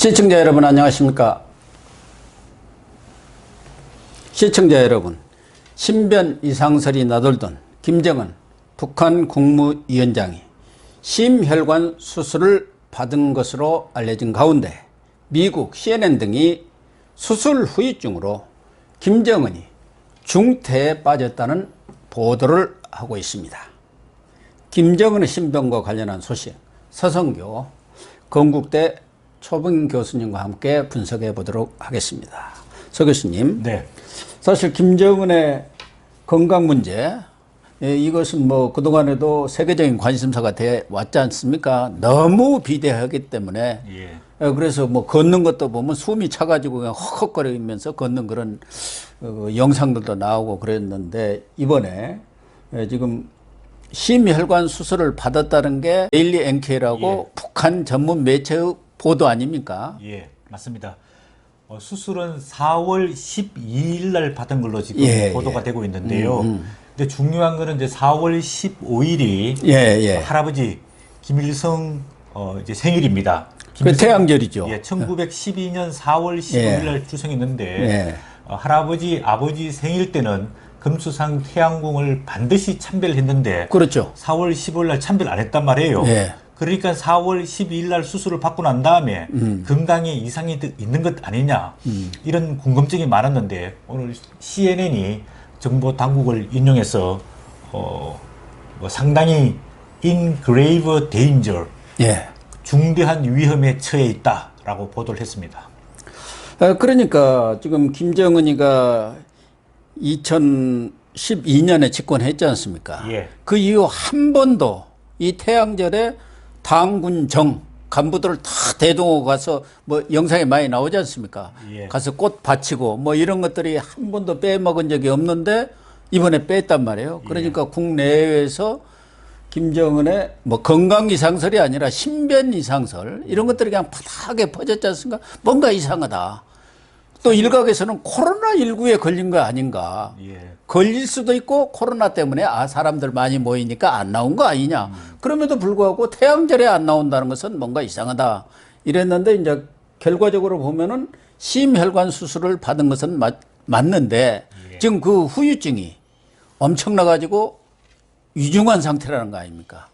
시청자 여러분 안녕하십니까? 시청자 여러분, 신변 이상설이 나돌던 김정은 북한 국무위원장이 심혈관 수술을 받은 것으로 알려진 가운데 미국 CNN 등이 수술 후유증으로 김정은이 중태에 빠졌다는 보도를 하고 있습니다. 김정은의 신병과 관련한 소식, 서성교 건국대 초빙 교수님과 함께 분석해 보도록 하겠습니다. 서 교수님, 네. 사실 김정은의 건강 문제, 이것은 뭐 그동안에도 세계적인 관심사가 돼 왔지 않습니까? 너무 비대하기 때문에. 그래서 뭐 걷는 것도 보면 숨이 차가지고 그냥 헉헉거리면서 걷는 그런 영상들도 나오고 그랬는데, 이번에 지금 심혈관 수술을 받았다는 게 데일리 NK라고 북한 전문 매체의 보도 아닙니까? 예, 맞습니다. 수술은 4월 12일 날 받은 걸로 지금 보도가 되고 있는데요. 근데 중요한 거는 이제 4월 15일이 할아버지 김일성 이제 생일입니다. 그 태양절이죠. 1912년 4월 15일 날 출생했는데 할아버지 아버지 생일 때는 금수상 태양궁을 반드시 참배를 했는데, 그렇죠. 4월 15일 날 참배를 안 했단 말이에요. 그러니까 4월 12일 날 수술을 받고 난 다음에 건강에 이상이 있는 것 아니냐, 이런 궁금증이 많았는데, 오늘 CNN이 정보 당국을 인용해서 뭐 상당히 in grave danger, 중대한 위험에 처해 있다라고 보도를 했습니다. 그러니까 지금 김정은이가 2012년에 집권했지 않습니까? 그 이후 한 번도 이 태양절에 당군정 간부들을 다 대동하고 가서 뭐 영상에 많이 나오지 않습니까? 가서 꽃 바치고 뭐 이런 것들이 한 번도 빼먹은 적이 없는데 이번에 뺐단 말이에요. 그러니까 국내외에서 김정은의 뭐 건강 이상설이 아니라 신변 이상설, 이런 것들이 그냥 바닥에 퍼졌지 않습니까? 뭔가 이상하다. 또 일각에서는 코로나19에 걸린 거 아닌가. 걸릴 수도 있고 코로나 때문에 사람들 많이 모이니까 안 나온 거 아니냐. 그럼에도 불구하고 태양절에 안 나온다는 것은 뭔가 이상하다. 이랬는데 이제 결과적으로 보면은 심혈관 수술을 받은 것은 맞는데 지금 그 후유증이 엄청나가지고 위중한 상태라는 거 아닙니까?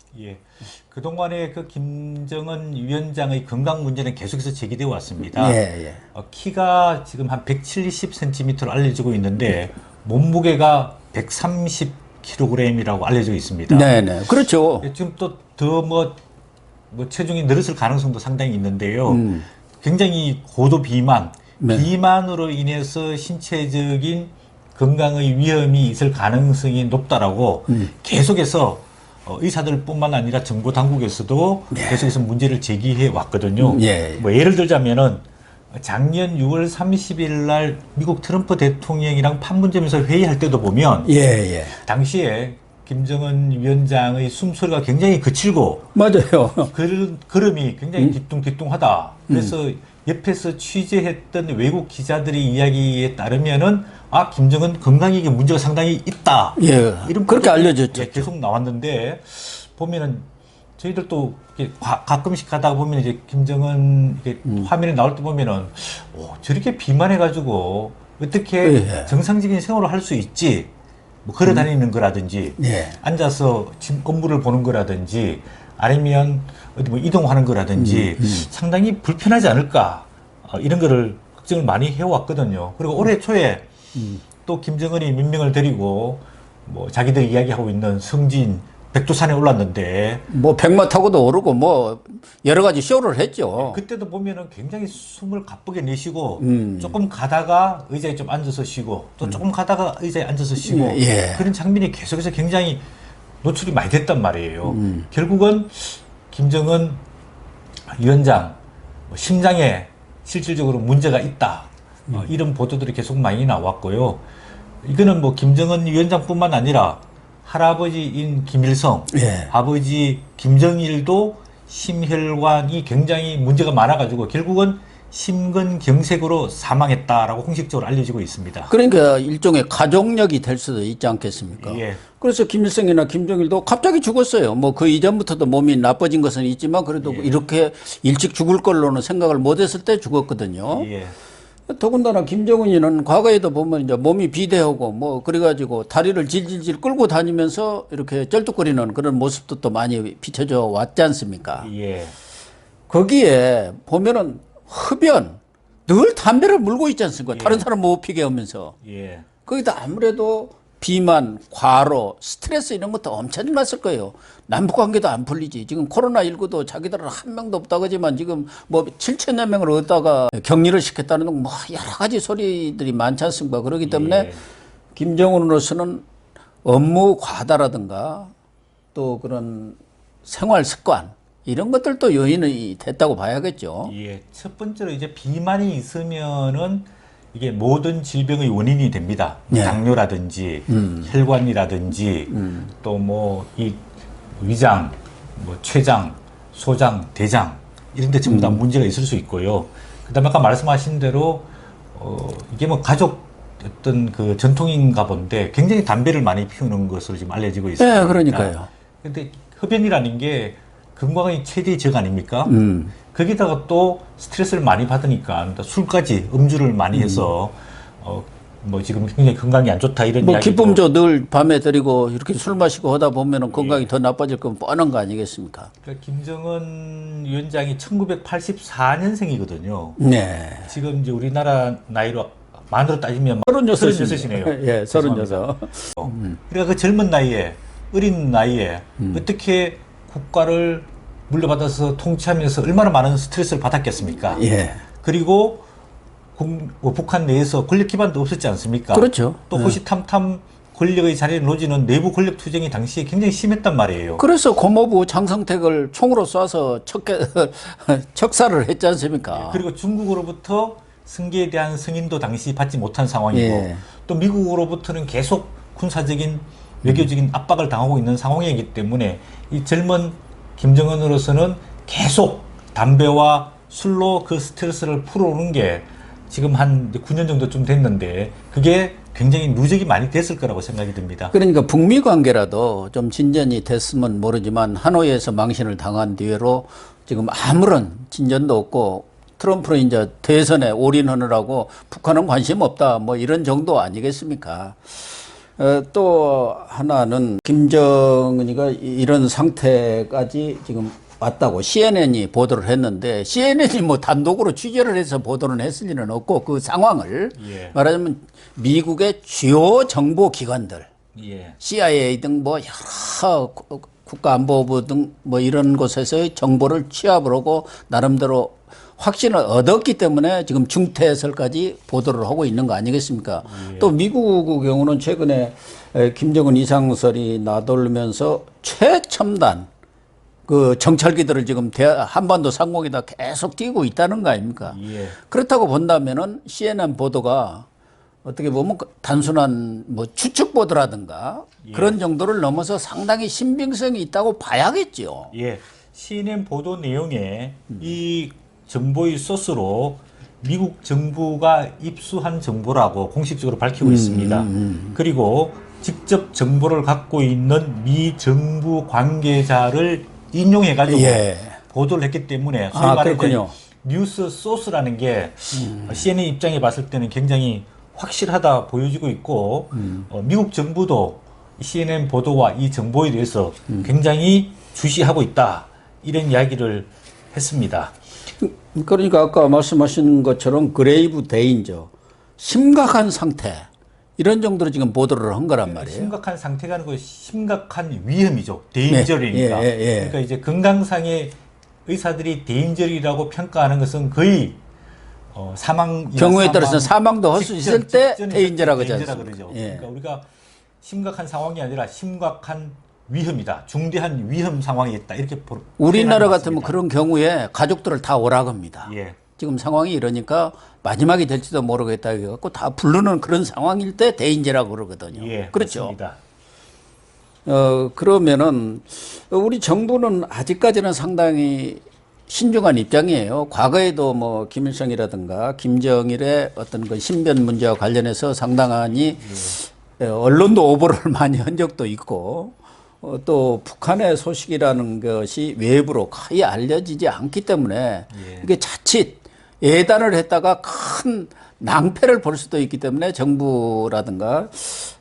그동안에 그 김정은 위원장의 건강 문제는 계속해서 제기되어 왔습니다. 키가 지금 한 170cm로 알려지고 있는데 몸무게가 130kg이라고 알려져 있습니다. 그렇죠. 지금 또 더 뭐 체중이 늘었을 가능성도 상당히 있는데요. 굉장히 고도 비만, 비만으로 인해서 신체적인 건강의 위험이 있을 가능성이 높다라고 계속해서 의사들뿐만 아니라 정보 당국에서도 계속해서 문제를 제기해 왔거든요. 뭐 예를 들자면은 작년 6월 30일 날 미국 트럼프 대통령이랑 판문점에서 회의할 때도 보면 당시에 김정은 위원장의 숨소리가 굉장히 거칠고 걸음이 굉장히 뒤뚱뒤뚱하다. 그래서 옆에서 취재했던 외국 기자들의 이야기에 따르면은 김정은 건강에 문제가 상당히 있다. 이런 그렇게 알려졌죠. 계속 나왔는데, 보면은 저희들도 가끔씩 가다가 보면 이제 김정은 화면에 나올 때 보면은 저렇게 비만해가지고 어떻게 정상적인 생활을 할 수 있지? 뭐 걸어 다니는 거라든지, 앉아서 업무를 보는 거라든지, 아니면 어디 뭐 이동하는 거라든지 상당히 불편하지 않을까, 이런 거를 걱정을 많이 해왔거든요. 그리고 올해 초에 또 김정은이 민명을 데리고 뭐 자기들이 이야기하고 있는 성진 백두산에 올랐는데, 뭐 백마 타고도 오르고 뭐 여러 가지 쇼를 했죠. 그때도 보면은 굉장히 숨을 가쁘게 내쉬고 조금 가다가 의자에 좀 앉아서 쉬고 또 조금 가다가 의자에 앉아서 쉬고 그런 장면이 계속해서 굉장히 노출이 많이 됐단 말이에요. 결국은 김정은 위원장 심장에 실질적으로 문제가 있다, 이런 보도들이 계속 많이 나왔고요. 이거는 뭐 김정은 위원장뿐만 아니라 할아버지인 김일성, 아버지 김정일도 심혈관이 굉장히 문제가 많아가지고 결국은 심근경색으로 사망했다라고 공식적으로 알려지고 있습니다. 그러니까 일종의 가족력이 될 수도 있지 않겠습니까? 예. 그래서 김일성이나 김정일도 갑자기 죽었어요. 뭐 그 이전부터도 몸이 나빠진 것은 있지만 그래도 이렇게 일찍 죽을 걸로는 생각을 못했을 때 죽었거든요. 예. 더군다나 김정은이는 과거에도 보면 이제 몸이 비대하고 뭐 그래가지고 다리를 질질질 끌고 다니면서 이렇게 쩔뚝거리는 그런 모습도 또 많이 비춰져 왔지 않습니까? 예. 거기에 보면은 흡연 늘 담배를 물고 있지 않습니까? 다른 사람 못 피게 하면서. 예. 거기다 아무래도 비만, 과로, 스트레스 이런 것도 엄청났을 거예요. 남북 관계도 안 풀리지. 지금 코로나19도 자기들은 한 명도 없다고 하지만 지금 뭐 7천여 명을 얻다가 격리를 시켰다는 뭐 여러 가지 소리들이 많지 않습니까? 그렇기 때문에 김정은으로서는 업무 과다라든가 또 그런 생활 습관 이런 것들도 요인이 됐다고 봐야겠죠. 예. 첫 번째로 이제 비만이 있으면은 이게 모든 질병의 원인이 됩니다. 예. 당뇨라든지 혈관이라든지 또 뭐 이 위장, 뭐 췌장, 소장, 대장 이런 데 전부 다 문제가 있을 수 있고요. 그다음에 아까 말씀하신 대로 이게 뭐 가족 어떤 그 전통인가 본데 굉장히 담배를 많이 피우는 것으로 지금 알려지고 있습니다. 네, 그러니까요. 근데 흡연이라는 게 건강의 최대의 적 아닙니까? 거기다가 또 스트레스를 많이 받으니까 술까지 음주를 많이 해서 뭐 지금 굉장히 건강이 안 좋다 이런 뭐 이야기도 기쁨조 늘 밤에 드리고 이렇게 술 마시고 하다 보면은 건강이 더 나빠질 건 뻔한 거 아니겠습니까? 그러니까 김정은 위원장이 1984년생이거든요. 네. 지금 이제 우리나라 나이로 만으로 따지면 36이네요. 예, 36. 그러니까 그 젊은 나이에 어린 나이에 어떻게 국가를 물려받아서 통치하면서 얼마나 많은 스트레스를 받았겠습니까? 예. 그리고 북한 내에서 권력 기반도 없었지 않습니까? 그렇죠. 또 호시탐탐 권력의 자리에 놓지는 내부 권력 투쟁이 당시에 굉장히 심했단 말이에요. 그래서 고모부 장성택을 총으로 쏴서 척사를 했지 않습니까? 그리고 중국으로부터 승계에 대한 승인도 당시 받지 못한 상황이고 예. 또 미국으로부터는 계속 군사적인 외교적인 압박을 당하고 있는 상황이기 때문에 이 젊은 김정은으로서는 계속 담배와 술로 그 스트레스를 풀어오는 게 지금 한 9년 정도쯤 됐는데 그게 굉장히 누적이 많이 됐을 거라고 생각이 듭니다. 그러니까 북미 관계라도 좀 진전이 됐으면 모르지만 하노이에서 망신을 당한 뒤로 지금 아무런 진전도 없고 트럼프는 이제 대선에 올인하느라고 북한은 관심 없다 뭐 이런 정도 아니겠습니까? 또 하나는 김정은이가 이런 상태까지 지금 왔다고 CNN이 보도를 했는데 CNN이 뭐 단독으로 취재를 해서 보도를 했을 리는 없고 그 상황을 말하자면 미국의 주요 정보기관들 CIA 등 뭐 여러 국가안보부 등 뭐 이런 곳에서의 정보를 취합을 하고 나름대로 확신을 얻었기 때문에 지금 중퇴설까지 보도를 하고 있는 거 아니겠습니까? 또 미국의 경우는 최근에 김정은 이상설이 나돌면서 최첨단 그 정찰기들을 지금 한반도 상공에다 계속 띄고 있다는 거 아닙니까? 그렇다고 본다면은 CNN 보도가 어떻게 보면 단순한 뭐 추측 보도라든가 그런 정도를 넘어서 상당히 신빙성이 있다고 봐야겠죠. 예. CNN 보도 내용에 이 정보의 소스로 미국 정부가 입수한 정보라고 공식적으로 밝히고 있습니다. 그리고 직접 정보를 갖고 있는 미 정부 관계자를 인용해가지고 보도를 했기 때문에 소위 말해서 뉴스 소스라는 게 CNN 입장에 봤을 때는 굉장히 확실하다 보여지고 있고 미국 정부도 CNN 보도와 이 정보에 대해서 굉장히 주시하고 있다 이런 이야기를 했습니다. 그러니까 아까 말씀하신 것처럼 그레이브 데인저 심각한 상태 이런 정도로 지금 보도를 한 거란 말이에요. 심각한 상태가 아니고 심각한 위험이죠. 데인저리니까. 그러니까 이제 건강상의 의사들이 데인저리라고 평가하는 것은 거의 사망 경우에 따라서는 사망도 할 수 있을 때 데인저라고 하지 않습니까? 그러죠. 그러니까 우리가 심각한 상황이 아니라 심각한 위험이다. 중대한 위험 상황이 있다. 이렇게 우리나라 같으면 그런 경우에 가족들을 다 오라고 합니다. 지금 상황이 이러니까 마지막이 될지도 모르겠다 해갖고 다 부르는 그런 상황일 때 대인재라고 그러거든요. 그렇죠. 맞습니다. 그러면은 우리 정부는 아직까지는 상당히 신중한 입장이에요. 과거에도 뭐 김일성이라든가 김정일의 어떤 그 신변 문제와 관련해서 상당히 언론도 오보를 많이 한 적도 있고 또 북한의 소식이라는 것이 외부로 거의 알려지지 않기 때문에 이게 자칫 예단을 했다가 큰 낭패를 볼 수도 있기 때문에 정부라든가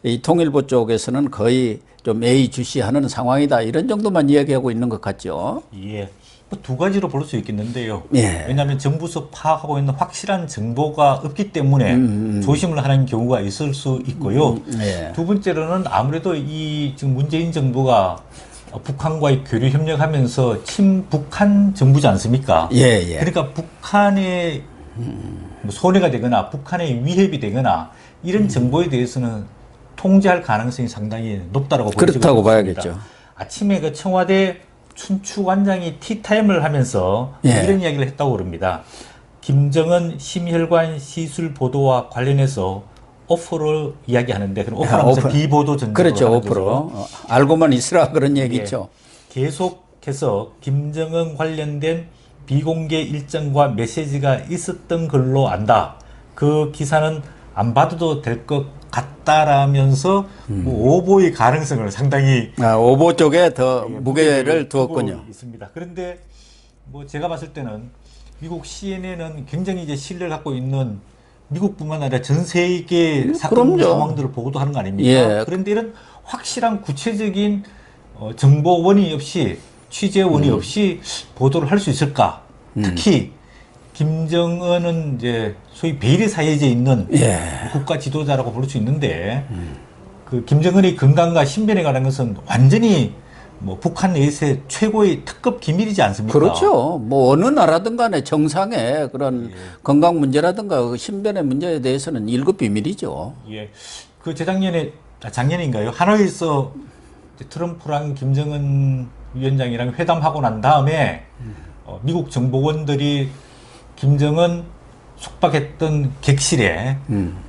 이 통일부 쪽에서는 거의 좀 예의주시하는 상황이다 이런 정도만 이야기하고 있는 것 같죠. 예. 두 가지로 볼 수 있겠는데요. 예. 왜냐하면 정부에서 파악하고 있는 확실한 정보가 없기 때문에 조심을 하는 경우가 있을 수 있고요. 예. 두 번째로는 아무래도 이 지금 문재인 정부가 북한과의 교류 협력하면서 친북한 정부지 않습니까? 예, 예. 그러니까 북한의 손해가 되거나 북한의 위협이 되거나 이런 정보에 대해서는 통제할 가능성이 상당히 높다라고 그렇다고 봐야겠죠. 아침에 그 청와대 춘추관장이 티타임을 하면서 이런 이야기를 했다고 그럽니다. 김정은 심혈관 시술 보도와 관련해서 오프를 이야기하는데 그럼 오프라면서 비보도 전쟁으로 그렇죠. 오프로 알고만 있으라 그런 얘기죠. 계속해서 김정은 관련된 비공개 일정과 메시지가 있었던 걸로 안다. 그 기사는 안 봐도 될 것 같다라면서 뭐 오보의 가능성을 상당히 오보 쪽에 더 무게를 두었군요. 있습니다. 그런데 뭐 제가 봤을 때는 미국 CNN은 굉장히 이제 신뢰를 갖고 있는 미국뿐만 아니라 전 세계 사건 상황들을 보고도 하는 거 아닙니까? 예. 그런데 이런 확실한 구체적인 정보원이 없이 취재원이 없이 보도를 할 수 있을까? 특히 김정은은 이제 소위 베일에 사이에 있는 국가 지도자라고 볼 수 있는데 그 김정은의 건강과 신변에 관한 것은 완전히 뭐 북한 내에서의 최고의 특급 기밀이지 않습니까? 그렇죠. 뭐 어느 나라든 간에 정상의 그런 건강 문제라든가 그 신변의 문제에 대해서는 1급 비밀이죠. 예. 그 작년인가요? 하노이에서 트럼프랑 김정은 위원장이랑 회담하고 난 다음에 미국 정보원들이 김정은 숙박했던 객실에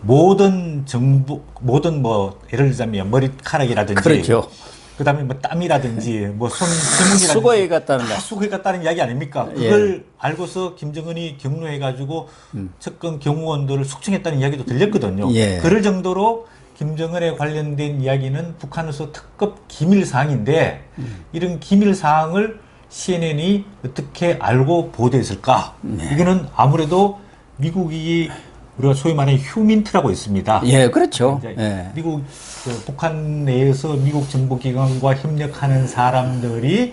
모든 뭐 예를 들자면 머리카락이라든지 그렇죠. 그다음에 뭐 땀이라든지 뭐 손 지문이라든지 수거해 갔다는 다 수거해 갔다는 이야기 아닙니까? 그걸 알고서 김정은이 경로해가지고 측근 경호원들을 숙청했다는 이야기도 들렸거든요. 그럴 정도로 김정은에 관련된 이야기는 북한에서 특급 기밀 사항인데 이런 기밀 사항을 CNN이 어떻게 알고 보도했을까? 이거는 아무래도 미국이 우리가 소위 말하는 휴민트라고 있습니다. 예, 그렇죠. 미국 북한 내에서 미국 정보기관과 협력하는 사람들이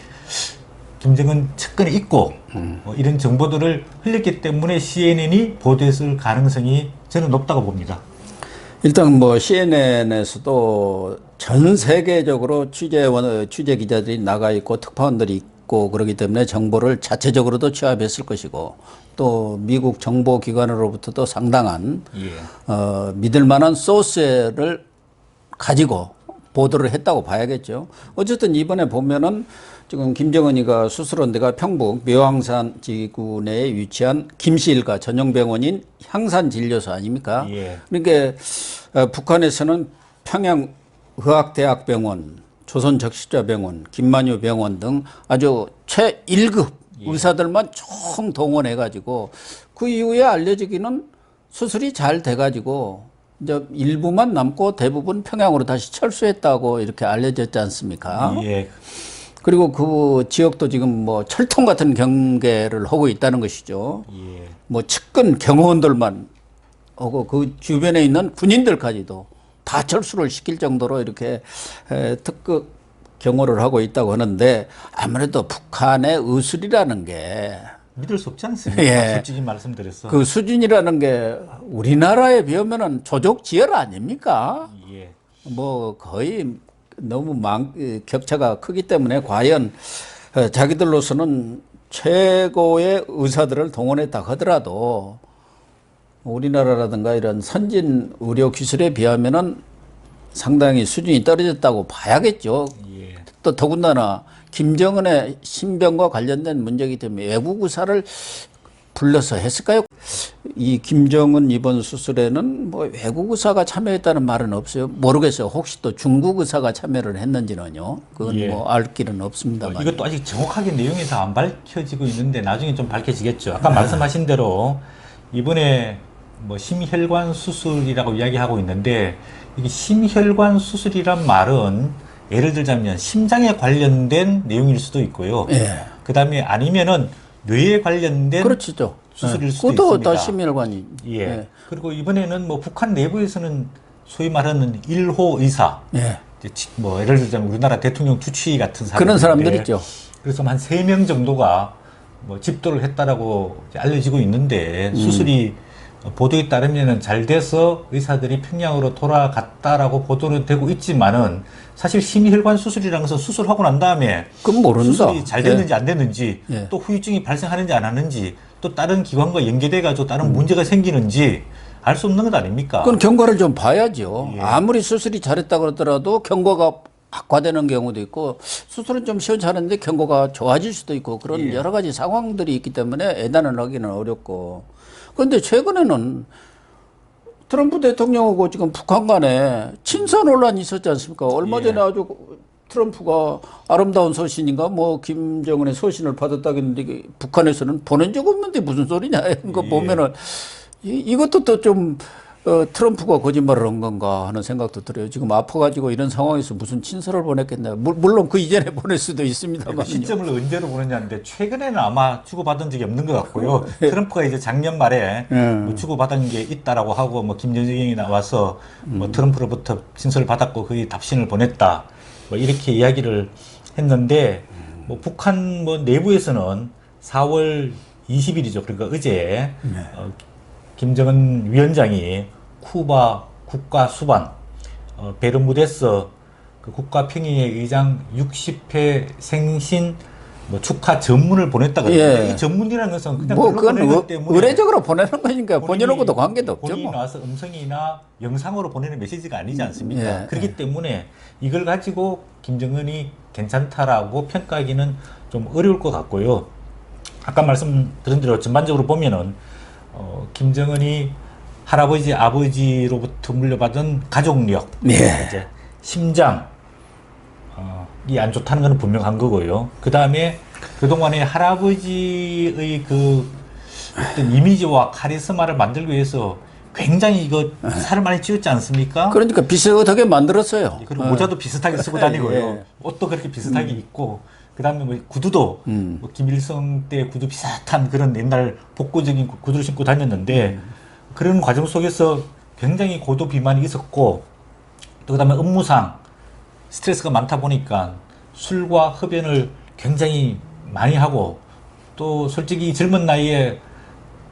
김정은 측근에 있고 이런 정보들을 흘렸기 때문에 CNN이 보도했을 가능성이 저는 높다고 봅니다. 일단 뭐 CNN에서도 전 세계적으로 취재 기자들이 나가 있고 특파원들이 있고 그렇기 때문에 정보를 자체적으로도 취합했을 것이고 또 미국 정보기관으로부터도 상당한 믿을 만한 소스를 가지고 보도를 했다고 봐야겠죠. 어쨌든 이번에 보면은 지금 김정은이가 수술한 데가 평북 묘항산 지구 내에 위치한 김씨일가 전용병원인 향산진료소 아닙니까? 그러니까 북한에서는 평양의학대학병원, 조선적십자병원, 김만유병원 등 아주 최1급 의사들만 총 동원해가지고 그 이후에 알려지기는 수술이 잘 돼가지고 이제 일부만 남고 대부분 평양으로 다시 철수했다고 이렇게 알려졌지 않습니까? 그리고 그 지역도 지금 뭐 철통 같은 경계를 하고 있다는 것이죠. 뭐 측근 경호원들만 하고 그 주변에 있는 군인들까지도 다 철수를 시킬 정도로 이렇게 특급 경호를 하고 있다고 하는데 아무래도 북한의 의술이라는 게 믿을 수 없지 않습니까? 솔직히 말씀드려서 그 수준이라는 게 우리나라에 비하면은 조족지혈 아닙니까? 뭐 거의 너무 격차가 크기 때문에 과연 자기들로서는 최고의 의사들을 동원했다 하더라도 우리나라라든가 이런 선진 의료 기술에 비하면은 상당히 수준이 떨어졌다고 봐야겠죠. 또 더군다나 김정은의 신병과 관련된 문제이기 때문에 외국 의사를 불러서 했을까요? 이 김정은 이번 수술에는 뭐 외국 의사가 참여했다는 말은 없어요. 모르겠어요. 혹시 또 중국 의사가 참여를 했는지는요. 그건 예. 뭐 알 길은 없습니다만. 이것도 아직 정확하게 내용이 다 안 밝혀지고 있는데 나중에 좀 밝혀지겠죠. 아까 말씀하신 대로 이번에 뭐 심혈관 수술이라고 이야기하고 있는데 이게 심혈관 수술이란 말은 예를 들자면 심장에 관련된 내용일 수도 있고요. 예. 그다음에 아니면은 뇌에 관련된 그렇죠. 수술일 수도 그것도 있습니다. 다 심혈관이. 예. 예. 그리고 이번에는 뭐 북한 내부에서는 소위 말하는 1호 의사, 예. 뭐 예를 들자면 우리나라 대통령 주치의 같은 사람 그런 사람들 있죠. 그래서 한 3명 정도가 뭐 집도를 했다라고 알려지고 있는데 수술이 보도에 따르면은 잘 돼서 의사들이 평양으로 돌아갔다라고 보도는 되고 있지만은 사실 심혈관 수술이라는 것은 수술하고 난 다음에 그건 모른다. 수술이 잘 됐는지 안 됐는지 예. 또 후유증이 발생하는지 안 하는지 또 다른 기관과 연계돼 가지고 다른 문제가 생기는지 알 수 없는 것 아닙니까? 그건 경과를 좀 봐야죠. 예. 아무리 수술이 잘했다 그러더라도 경과가 악화되는 경우도 있고 수술은 좀 시원찮은데 경과가 좋아질 수도 있고 그런 예. 여러 가지 상황들이 있기 때문에 예단을 하기는 어렵고. 그런데 최근에는 트럼프 대통령하고 지금 북한 간에 친서 논란이 있었지 않습니까? 얼마 전에 아주 트럼프가 아름다운 서신인가 뭐 김정은의 서신을 받았다겠는데 북한에서는 보낸 적 없는데 무슨 소리냐 이런 거 보면은 이것도 또 좀 트럼프가 거짓말을 한 건가 하는 생각도 들어요. 지금 아파가지고 이런 상황에서 무슨 친서를 보냈겠나. 물론 그 이전에 보낼 수도 있습니다만. 시점을 언제로 보냈냐는데 최근에는 아마 주고받은 적이 없는 것 같고요. 트럼프가 이제 작년 말에 뭐 주고받은 게 있다라고 하고 뭐 김정일이 나와서 뭐 트럼프로부터 친서를 받았고 거기 답신을 보냈다. 뭐 이렇게 이야기를 했는데 뭐 북한 뭐 내부에서는 4월 20일이죠. 그러니까 어제 김정은 위원장이 쿠바 국가 수반 베르무데스 그 국가 평의회 의장 60회 생신 뭐 축하 전문을 보냈다고 예. 이 전문이라는 것은 그냥 뭐 그런 그건 보내기 때문에 의례적으로 보내는 거니까 본인하고도 관계도 없죠. 본인이 뭐. 나와서 음성이나 영상으로 보내는 메시지가 아니지 않습니까? 예. 그렇기 때문에 이걸 가지고 김정은이 괜찮다라고 평가하기는 좀 어려울 것 같고요. 아까 말씀드린 대로 전반적으로 보면은 김정은이 할아버지, 아버지로부터 물려받은 가족력, 예. 이제 심장, 이 안 좋다는 것은 분명한 거고요. 그 다음에 그동안에 할아버지의 그 어떤 이미지와 카리스마를 만들기 위해서 굉장히 이거 살을 많이 찌웠지 않습니까? 그러니까 비슷하게 만들었어요. 그리고 모자도 비슷하게 쓰고 다니고요. 예. 옷도 그렇게 비슷하게 입고, 그 다음에 뭐 구두도 뭐 김일성 때 구두 비슷한 그런 옛날 복고적인 구두를 신고 다녔는데 그런 과정 속에서 굉장히 고도 비만이 있었고, 또 그 다음에 업무상 스트레스가 많다 보니까 술과 흡연을 굉장히 많이 하고, 또 솔직히 젊은 나이에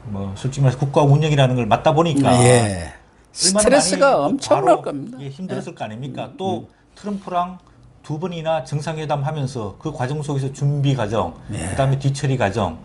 뭐 솔직히 말해서 국가 운영이라는 걸 맡다 보니까 예. 스트레스가 많이 엄청날 바로 겁니다. 힘들었을 거 아닙니까? 또 트럼프랑 2번이나 정상회담 하면서 그 과정 속에서 준비 과정, 그다음에 뒤처리 과정,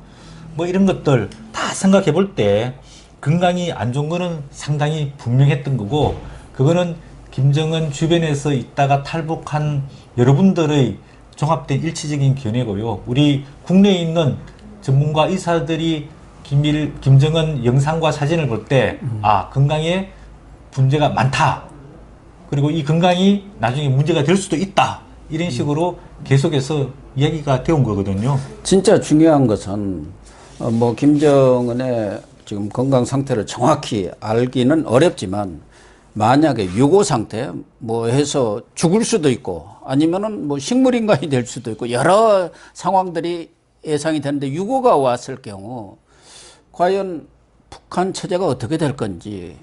뭐 이런 것들 다 생각해 볼 때 건강이 안 좋은 거는 상당히 분명했던 거고, 그거는 김정은 주변에서 있다가 탈북한 여러분들의 종합된 일치적인 견해고요. 우리 국내에 있는 전문가 의사들이 김정은 영상과 사진을 볼 때, 아, 건강에 문제가 많다. 그리고 이 건강이 나중에 문제가 될 수도 있다. 이런 식으로 계속해서 이야기가 되온 거거든요. 진짜 중요한 것은 뭐 김정은의 지금 건강 상태를 정확히 알기는 어렵지만 만약에 유고 상태 뭐 해서 죽을 수도 있고 아니면은 뭐 식물인간이 될 수도 있고 여러 상황들이 예상이 되는데 유고가 왔을 경우 과연 북한 처제가 어떻게 될 건지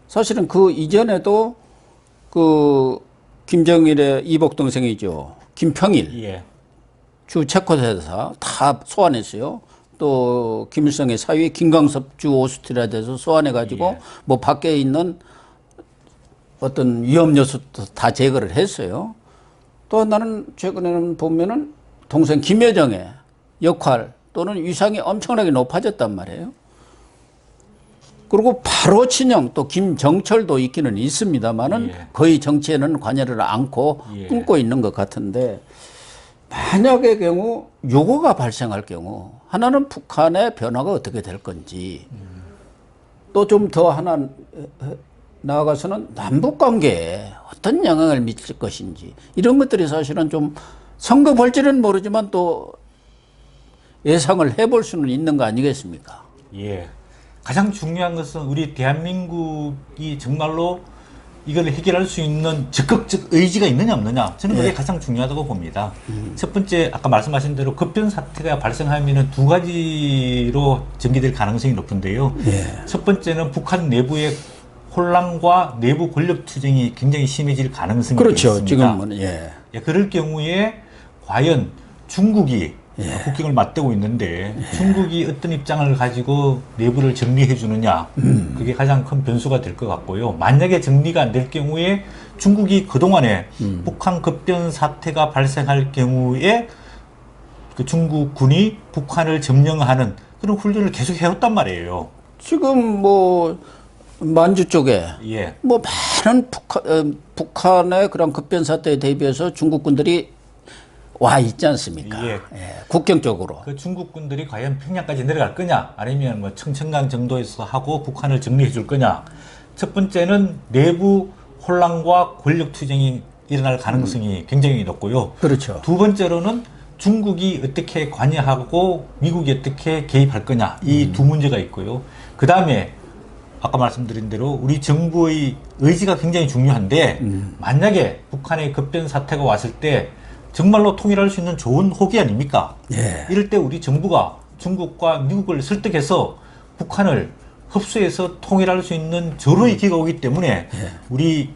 사실은 그 이전에도 그 김정일의 이복 동생이죠. 김평일 예. 주 체코대사 다 소환했어요. 또 김일성의 사위 김광섭 주 오스트리아대사 소환해가지고 뭐 밖에 있는 어떤 위험 요소도 다 제거를 했어요. 또 나는 최근에는 보면은 동생 김여정의 역할 또는 위상이 엄청나게 높아졌단 말이에요. 그리고 바로 친형 또 김정철도 있기는 있습니다만은 거의 정치에는 관여를 않고 끊고 있는 것 같은데 만약의 경우 요거가 발생할 경우 하나는 북한의 변화가 어떻게 될 건지 또 좀 더 하나 나아가서는 남북 관계에 어떤 영향을 미칠 것인지 이런 것들이 사실은 좀 성급할지는 모르지만 또 예상을 해볼 수는 있는 거 아니겠습니까? 예. 가장 중요한 것은 우리 대한민국이 정말로 이걸 해결할 수 있는 적극적 의지가 있느냐 없느냐, 저는 그게 가장 중요하다고 봅니다. 첫 번째, 아까 말씀하신 대로 급변 사태가 발생하면 두 가지로 전개될 가능성이 높은데요. 첫 번째는 북한 내부의 혼란과 내부 권력 투쟁이 굉장히 심해질 가능성이 그렇죠. 있습니다. 지금은 그럴 경우에 과연 중국이 국경을 맞대고 있는데 중국이 어떤 입장을 가지고 내부를 정리해 주느냐, 그게 가장 큰 변수가 될 것 같고요. 만약에 정리가 안 될 경우에 중국이 그동안에 북한 급변 사태가 발생할 경우에 그 중국군이 북한을 점령하는 그런 훈련을 계속 해왔단 말이에요. 지금 뭐 만주 쪽에 뭐 많은 북한의 그런 급변 사태에 대비해서 중국군들이 와 있지 않습니까? 국경 쪽으로. 그 중국군들이 과연 평양까지 내려갈 거냐, 아니면 뭐 청천강 정도에서 하고 북한을 정리해 줄 거냐. 첫 번째는 내부 혼란과 권력 투쟁이 일어날 가능성이 굉장히 높고요. 그렇죠. 두 번째로는 중국이 어떻게 관여하고 미국이 어떻게 개입할 거냐, 이 두 문제가 있고요. 그 다음에 아까 말씀드린 대로 우리 정부의 의지가 굉장히 중요한데 만약에 북한의 급변 사태가 왔을 때 정말로 통일할 수 있는 좋은 호기 아닙니까? 이럴 때 우리 정부가 중국과 미국을 설득해서 북한을 흡수해서 통일할 수 있는 절호의 기회가 오기 때문에 우리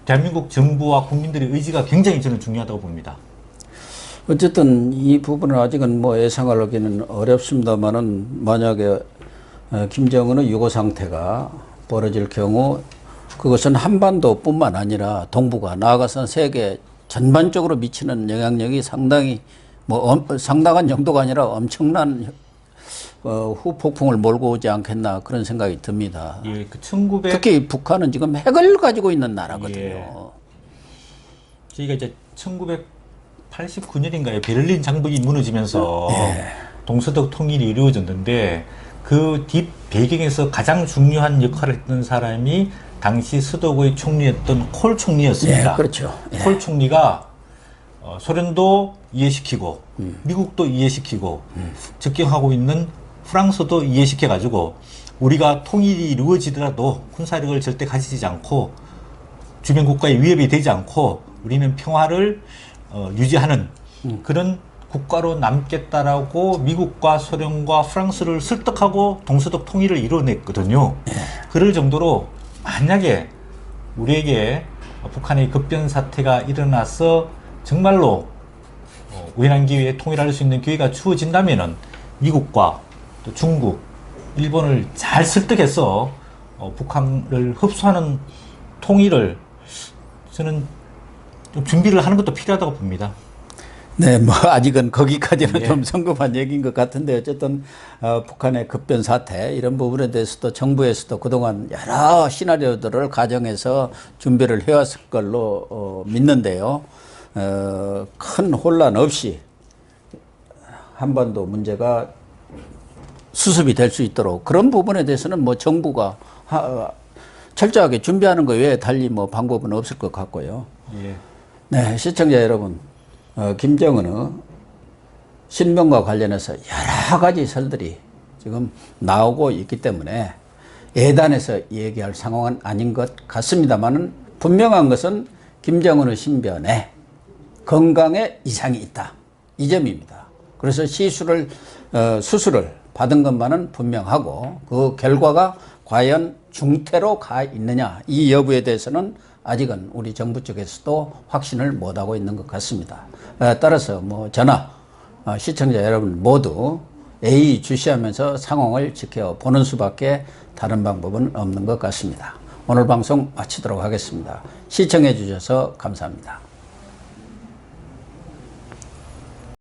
대한민국 정부와 국민들의 의지가 굉장히 저는 중요하다고 봅니다. 어쨌든 이 부분은 아직은 뭐 예상을 하기는 어렵습니다만은 만약에 김정은의 유고 상태가 벌어질 경우 그것은 한반도뿐만 아니라 동북아 나아가서는 세계 전반적으로 미치는 영향력이 상당히 뭐 상당한 정도가 아니라 엄청난 후폭풍을 몰고 오지 않겠나 그런 생각이 듭니다. 특히 북한은 지금 핵을 가지고 있는 나라거든요. 저희가 이제 1989년인가요? 베를린 장벽이 무너지면서 동서독 통일이 이루어졌는데 그 뒷 배경에서 가장 중요한 역할을 했던 사람이 당시 서독의 총리였던 콜 총리였습니다. 그렇죠. 콜 총리가 소련도 이해시키고 미국도 이해시키고 접경하고 있는 프랑스도 이해시켜가지고 우리가 통일이 이루어지더라도 군사력을 절대 가지지 않고 주변 국가의 위협이 되지 않고 우리는 평화를 유지하는 그런 국가로 남겠다라고 미국과 소련과 프랑스를 설득하고 동서독 통일을 이뤄냈거든요. 그럴 정도로 만약에 우리에게 북한의 급변 사태가 일어나서 정말로 우연한 기회에 통일할 수 있는 기회가 주어진다면은 미국과 또 중국, 일본을 잘 설득해서 북한을 흡수하는 통일을 저는 좀 준비를 하는 것도 필요하다고 봅니다. 네, 뭐 아직은 거기까지는 좀 성급한 얘기인 것 같은데 어쨌든 북한의 급변 사태 이런 부분에 대해서도 정부에서도 그동안 여러 시나리오들을 가정해서 준비를 해왔을 걸로 믿는데요. 큰 혼란 없이 한반도 문제가 수습이 될 수 있도록 그런 부분에 대해서는 뭐 정부가 철저하게 준비하는 것 외에 달리 뭐 방법은 없을 것 같고요. 네, 시청자 여러분. 김정은의 신병과 관련해서 여러 가지 설들이 지금 나오고 있기 때문에 예단해서 얘기할 상황은 아닌 것 같습니다만은 분명한 것은 김정은의 신변에 건강에 이상이 있다. 이 점입니다. 그래서 수술을 받은 것만은 분명하고 그 결과가 과연 중태로 가 있느냐 이 여부에 대해서는 아직은 우리 정부 쪽에서도 확신을 못하고 있는 것 같습니다. 따라서 뭐 저나 시청자 여러분 모두 예의주시하면서 상황을 지켜보는 수밖에 다른 방법은 없는 것 같습니다. 오늘 방송 마치도록 하겠습니다. 시청해 주셔서 감사합니다.